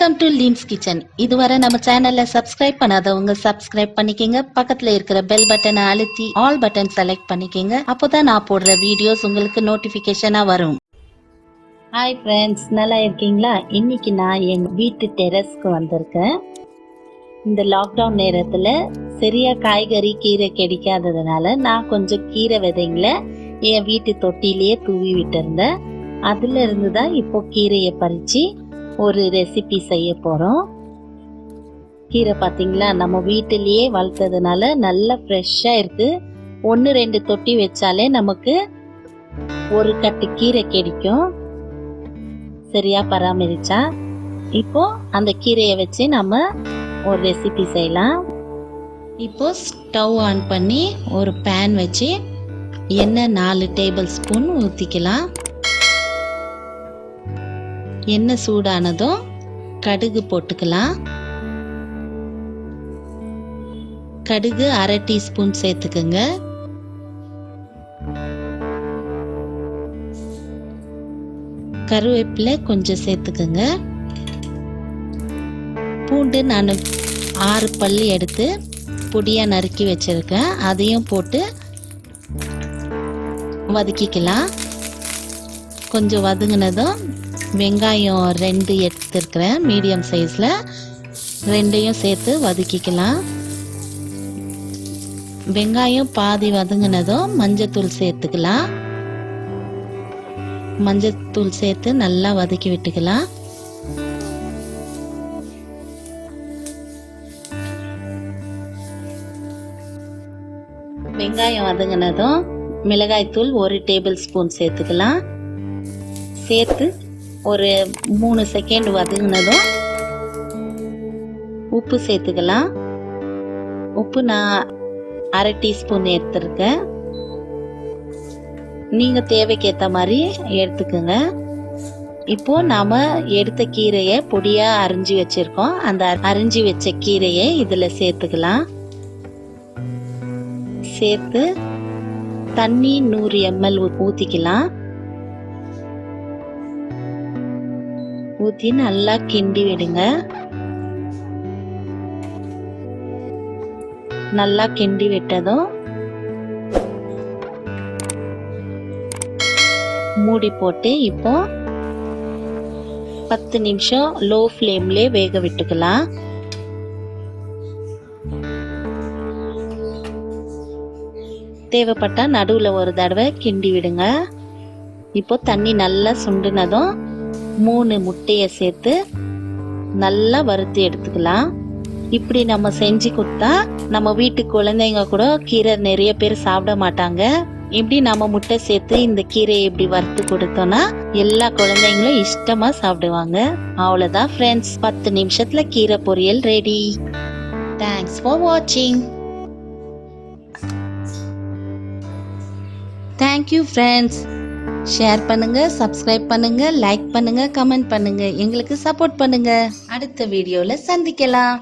Welcome to லீம்ஸ் kitchen. இதுவரை நம்ம சேனல்ல சப்ஸ்கிரைப் பண்ணாதவங்க சப்ஸ்கிரைப் பண்ணிக்கங்க. பக்கத்துல இருக்கிற பெல் பட்டனை அழுத்தி ஆல் பட்டன் செலக்ட் பண்ணிக்கங்க. அப்போதான் நான் போடுற வீடியோஸ் உங்களுக்கு நோட்டிபிகேஷனா வரும். ஹாய் ஃப்ரெண்ட்ஸ், நல்லா இருக்கீங்களா? இன்னைக்கு நான் என் வீட்டு டெரஸ்க்கு வந்திருக்கேன். இந்த லாக்டவுன் நேரத்துல சரியா காய்கறி கீரை கிடைக்காததுனால நான் கொஞ்சம் கீரை விதைங்களை என் வீட்டு தொட்டிலேயே தூவி விட்டுருந்தேன். அதுல இருந்து தான் இப்போ கீரையை பறிச்சு ஒரு ரெசிபி செய்ய போறோம். கீரை பார்த்தீங்களா, நம்ம வீட்டிலேயே வளர்த்ததுனால நல்லா ஃப்ரெஷ்ஷா இருக்கு. 1-2 தொட்டி வச்சாலே நமக்கு ஒரு கட்டு கீரை கிடைக்கும், சரியா பராமரிச்சா. இப்போ அந்த கீரையை வச்சு நம்ம ஒரு ரெசிபி செய்யலாம். இப்போ ஸ்டவ் ஆன் பண்ணி ஒரு பேன் வச்சு எண்ணெய் 4 டேபிள் ஸ்பூன் ஊற்றிக்கலாம். எண்ணெய் சூடானதும் கடுகு போட்டுக்கலாம். கடுகு 1/2 டீஸ்பூன் சேர்த்துக்குங்க. கருவேப்பிலை கொஞ்சம் சேர்த்துக்குங்க. பூண்டு நான் 6 பல்லு எடுத்து பொடியா நறுக்கி வச்சிருக்கேன், அதையும் போட்டு வதக்கிக்கலாம். கொஞ்சம் வதங்கினதும் வெங்காயம் 2 எடுத்துருக்கிறேன், மீடியம் சைஸில், 2ஐயும் சேர்த்து வதக்கிக்கலாம். வெங்காயம் பாதி வதங்கினதும் மஞ்சத்தூள் சேர்த்துக்கலாம். மஞ்சத்தூள் சேர்த்து நல்லா வதக்கி விட்டுக்கலாம். வெங்காயம் வதங்கினதும் மிளகாய்த்தூள் 1 டேபிள் ஸ்பூன் சேர்த்துக்கலாம். சேர்த்து ஒரு 3 செகண்ட் வதங்கினதும் உப்பு சேர்த்துக்கலாம். உப்பு நான் 1/2 டீஸ்பூன் எடுத்துருக்கேன், நீங்க தேவைக்கேற்ற மாதிரி எடுத்துக்கோங்க. இப்போ நாம எடுத்த கீரையை பொடியா அரிஞ்சு வச்சிருக்கோம். அந்த அரிஞ்சு வச்ச கீரையை இதுல சேர்த்துக்கலாம். சேர்த்து தண்ணி 100 ml ஊத்திக்கலாம். ஊற்றி நல்லா கிண்டி விடுங்க. நல்லா கிண்டி விட்டதும் மூடி போட்டு இப்போ 10 நிமிஷம் லோ ஃப்ளேம்லே வேக விட்டுக்கலாம். தேவைப்பட்டா நடுவில் ஒரு தடவை கிண்டி விடுங்க. இப்போ தண்ணி நல்லா சுண்டுனதும் 3 முட்டையை சேர்த்து நல்லா வறுத்து எடுத்துக்கலாம். இப்படி நம்ம செஞ்சு கொடுத்தா நம்ம வீட்டு குழந்தைங்க கூட கீரை நிறைய பேர் சாப்பிட மாட்டாங்க. இப்படி நம்ம முட்டை சேர்த்து இந்த கீரையை இப்படி வறுத்து கொடுத்தோம்னா எல்லா குழந்தைங்களும் இஷ்டமா சாப்பிடுவாங்க. அவ்வளவுதான் ஃப்ரெண்ட்ஸ், 10 நிமிஷத்துல கீரை பொரியல் ரெடி. தேங்க்ஸ் ஃபார் வாட்சிங். Thank you friends. ஷேர் பண்ணுங்க, சப்ஸ்கிரைப் பண்ணுங்க, லைக் பண்ணுங்க, கமெண்ட் பண்ணுங்க, எங்களுக்கு சப்போர்ட் பண்ணுங்க. அடுத்த வீடியோல சந்திக்கலாம்.